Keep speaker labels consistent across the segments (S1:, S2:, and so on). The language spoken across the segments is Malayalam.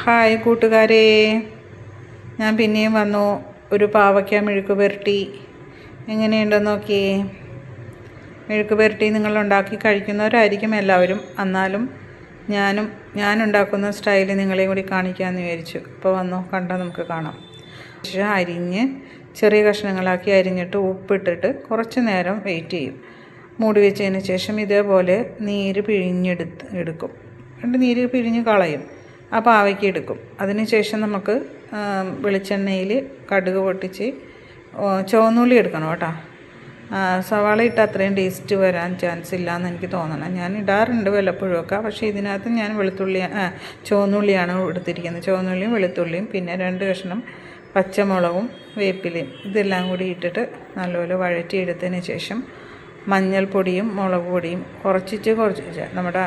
S1: ഹായ് കൂട്ടുകാരെ, ഞാൻ പിന്നെയും വന്നു. ഒരു പാവയ്ക്ക മെഴുക്ക് പുരട്ടി എങ്ങനെയുണ്ടെന്ന് നോക്കിയേ. മെഴുക്ക് പുരട്ടി നിങ്ങൾ ഉണ്ടാക്കി കഴിക്കുന്നവരായിരിക്കും എല്ലാവരും. എന്നാലും ഞാനുണ്ടാക്കുന്ന സ്റ്റൈല് നിങ്ങളെയും കൂടി കാണിക്കാമെന്ന് വിചാരിച്ചു. അപ്പോൾ വന്നു കണ്ടാൽ നമുക്ക് കാണാം. പക്ഷേ അരിഞ്ഞ് ചെറിയ കഷ്ണങ്ങളാക്കി അരിഞ്ഞിട്ട് ഉപ്പിട്ടിട്ട് കുറച്ച് നേരം വെയിറ്റ് ചെയ്യും. മൂടി വെച്ചതിന് ശേഷം ഇതേപോലെ നീര് എടുക്കും. നീര് പിഴിഞ്ഞ് കളയും. ആ പാവയ്ക്ക് എടുക്കും. അതിന് ശേഷം നമുക്ക് വെളിച്ചെണ്ണയിൽ കടുക് പൊട്ടിച്ച് ചുവന്നുള്ളി എടുക്കണം കേട്ടോ. സവാള ഇട്ട് അത്രയും ടേസ്റ്റ് വരാൻ ചാൻസ് ഇല്ല എന്ന് എനിക്ക് തോന്നണം. ഞാൻ ഇടാറുണ്ട് വല്ലപ്പോഴുമൊക്കെ. പക്ഷേ ഇതിനകത്ത് ഞാൻ ചുവന്നുള്ളിയാണ് എടുത്തിരിക്കുന്നത്. ചുവന്നുള്ളിയും വെളുത്തുള്ളിയും പിന്നെ 2 കഷ്ണം പച്ചമുളകും വേപ്പിലയും ഇതെല്ലാം കൂടി ഇട്ടിട്ട് നല്ലപോലെ വഴറ്റിയെടുത്തതിന് ശേഷം മഞ്ഞൾപ്പൊടിയും മുളക് പൊടിയും കുറച്ച് നമ്മുടെ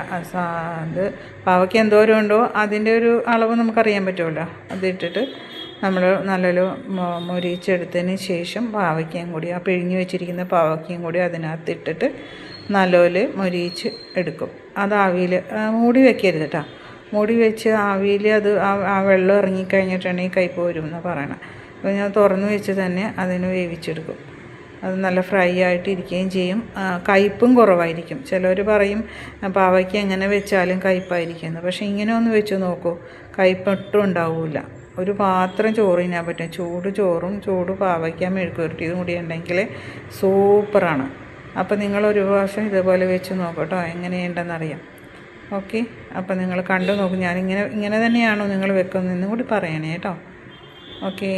S1: ഇത് പാവയ്ക്ക് എന്തോരം ഉണ്ടോ അതിൻ്റെ ഒരു അളവ് നമുക്കറിയാൻ പറ്റുമല്ലോ. അതിട്ടിട്ട് നമ്മൾ നല്ലൊരു മൊരിച്ചെടുത്തതിന് ശേഷം പാവയ്ക്കയും കൂടി ആ പിഴിഞ്ഞ് വെച്ചിരിക്കുന്ന പാവയ്ക്കയും കൂടി അതിനകത്തിട്ടിട്ട് നല്ലപോലെ മൊരിച്ച് എടുക്കും. അത് ആവിയിൽ മൂടി വെക്കരുത് കേട്ടോ. മൂടി വെച്ച് ആവിയിൽ അത് ആ വെള്ളം ഇറങ്ങിക്കഴിഞ്ഞിട്ടുണ്ടെങ്കിൽ കയ്പ്പ് വരും എന്നാണ് പറയണത്. അപ്പോൾ ഞാൻ തുറന്ന് വെച്ച് തന്നെ അതിന് വേവിച്ചെടുക്കും. അത് നല്ല ഫ്രൈ ആയിട്ടിരിക്കുകയും ചെയ്യും. കയ്പ്പും കുറവായിരിക്കും. ചിലർ പറയും പാവയ്ക്ക് എങ്ങനെ വെച്ചാലും കയ്പ്പായിരിക്കുമെന്ന്. പക്ഷേ ഇങ്ങനെ ഒന്ന് വെച്ച് നോക്കൂ, കയ്പ്പൊട്ടും ഉണ്ടാവില്ല. ഒരു പാത്രം ചോറ് തിന്നാൻ പറ്റും. ചൂട് ചോറും ചൂട് പാവയ്ക്ക മെഴുക്ക് പുരട്ടിയതും കൂടി ഉണ്ടെങ്കിൽ സൂപ്പറാണ്. അപ്പോൾ നിങ്ങളൊരു പ്രാവശ്യം ഇതേപോലെ വെച്ച് നോക്കട്ടോ, എങ്ങനെയുണ്ടെന്നറിയാം. ഓക്കെ, അപ്പോൾ നിങ്ങൾ കണ്ടു നോക്കും. ഇങ്ങനെ തന്നെയാണോ നിങ്ങൾ വെക്കുന്നതെന്നും കൂടി പറയണേ കേട്ടോ. ഓക്കേ.